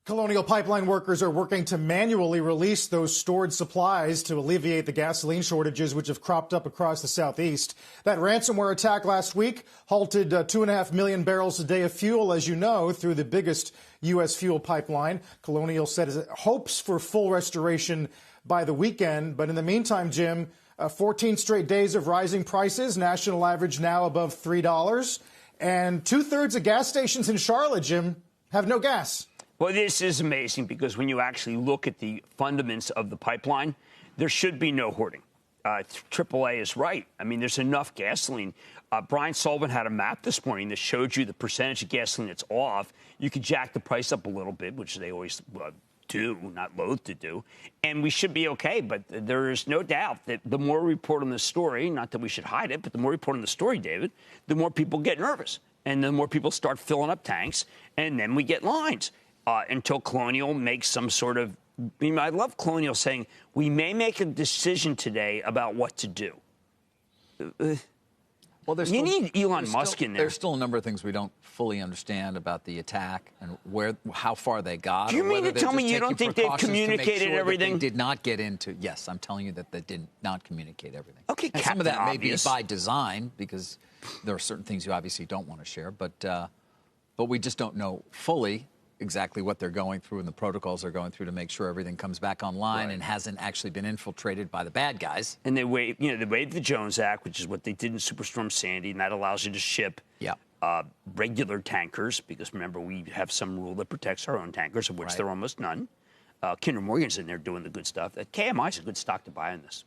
Colonial Pipeline workers are working to manually release those stored supplies to alleviate the gasoline shortages which have cropped up across the southeast. That ransomware attack last week halted 2.5 million barrels a day of fuel, as you know, through the biggest U.S. fuel pipeline. Colonial said it hopes for full restoration by the weekend. But in the meantime, Jim, 14 straight days of rising prices, national average now above $3. And 2/3 of gas stations in Charlotte, Jim, have no gas. Well, this is amazing because when you actually look at the fundamentals of the pipeline, there should be no hoarding. AAA is right. I mean, there's enough gasoline. Brian Sullivan had a map this morning that showed you the percentage of gasoline that's off. You could jack the price up a little bit, which they always do, not loath to do, and we should be okay. But there is no doubt that the more we report on the story, not that we should hide it, but the more we report on the story, David, the more people get nervous. And the more people start filling up tanks, and then we get lines. Until Colonial makes some sort of, I love Colonial saying, we may make a decision today about what to do. Well, you need Elon Musk in there. There's still a number of things we don't fully understand about the attack and how far they got. Do you mean to tell me you don't think they've communicated everything? They did not get into. Yes, I'm telling you that they did not communicate everything. Okay, and some of that may be by design because there are certain things you obviously don't want to share, but we just don't know fully exactly what they're going through and the protocols they're going through to make sure everything comes back online and hasn't actually been infiltrated by the bad guys. And they waived the Jones Act, which is what they did in Superstorm Sandy, and that allows you to ship regular tankers, because remember, we have some rule that protects our own tankers, of which there are almost none. Kinder Morgan's in there doing the good stuff. KMI is a good stock to buy in this.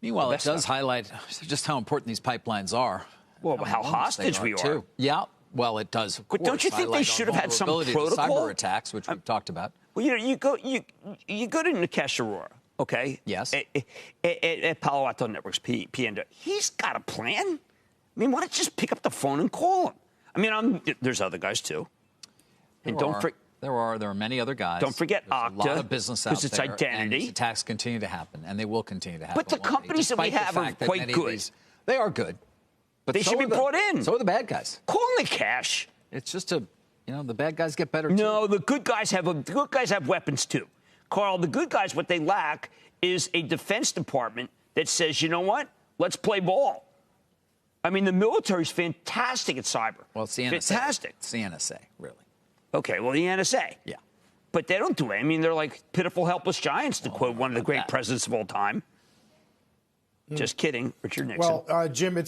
Meanwhile, it does highlight just how important these pipelines are. Well, how hostage we are. Too. Yeah. Well, it does, of course. But don't you think they should have had some protocol? Cyber attacks, which we've talked about. Well, you go to Nikesh Arora, okay? Yes. At Palo Alto Networks, PNW. He's got a plan. I mean, why don't you just pick up the phone and call him? I mean, there's other guys too. And there are many other guys. Don't forget Okta. A lot of business out there. Because it's identity. And attacks continue to happen, and they will continue to happen. But the companies that we have are quite good. They are good. But they should be brought in. So are the bad guys. Call Nikesh. It's just the bad guys get better too. No, the good guys have weapons too. Carl, the good guys, what they lack is a Defense Department that says, you know what? Let's play ball. I mean, the military's fantastic at cyber. Well, it's the NSA. Fantastic. It's the NSA, really. Okay, well, the NSA. Yeah. But they don't do it. I mean, they're like pitiful, helpless giants, to quote one of the great presidents of all time. Just kidding, Richard Nixon. Well, Jim,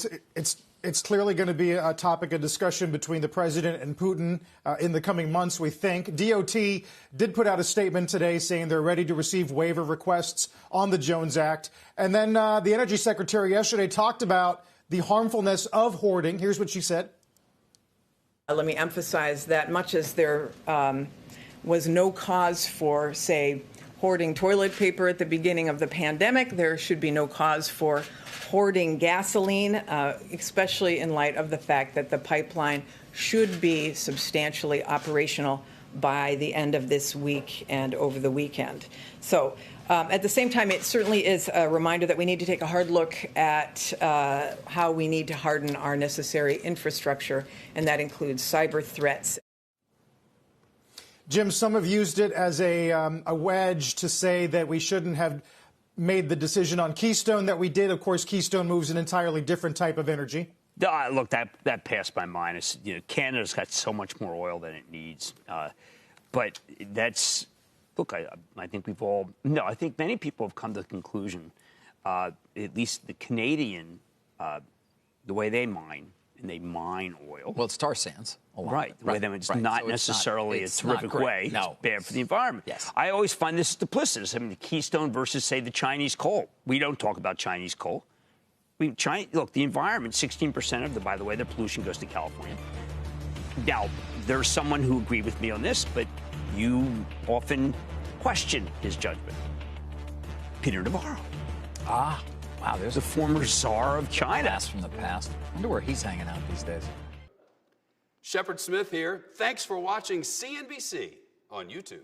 it's clearly going to be a topic of discussion between the president and Putin in the coming months, we think. DOT did put out a statement today saying they're ready to receive waiver requests on the Jones Act. And then the energy secretary yesterday talked about the harmfulness of hoarding. Here's what she said. Let me emphasize that much as there was no cause for, say, hoarding toilet paper at the beginning of the pandemic, there should be no cause for hoarding gasoline, especially in light of the fact that the pipeline should be substantially operational by the end of this week and over the weekend. So at the same time, it certainly is a reminder that we need to take a hard look at how we need to harden our necessary infrastructure, and that includes cyber threats. Jim, some have used it as a wedge to say that we shouldn't have made the decision on Keystone that we did. Of course, Keystone moves an entirely different type of energy. Look, that passed my mind. It's, Canada's got so much more oil than it needs. But that's, look, I think we've all, no, I think many people have come to the conclusion, at least the Canadian, the way they mine, and they mine oil. Well, it's tar sands. Right. It's not necessarily a terrific way. No. It's bad for the environment. Yes. I always find this duplicitous. I mean, the Keystone versus, say, the Chinese coal. We don't talk about Chinese coal. Look, the environment, 16% of by the way, the pollution goes to California. Now, there's someone who agreed with me on this, but you often question his judgment. Peter Navarro. Ah. Wow, there's the former czar of China. Blast from the past. I wonder where he's hanging out these days. Shepard Smith here. Thanks for watching CNBC on YouTube.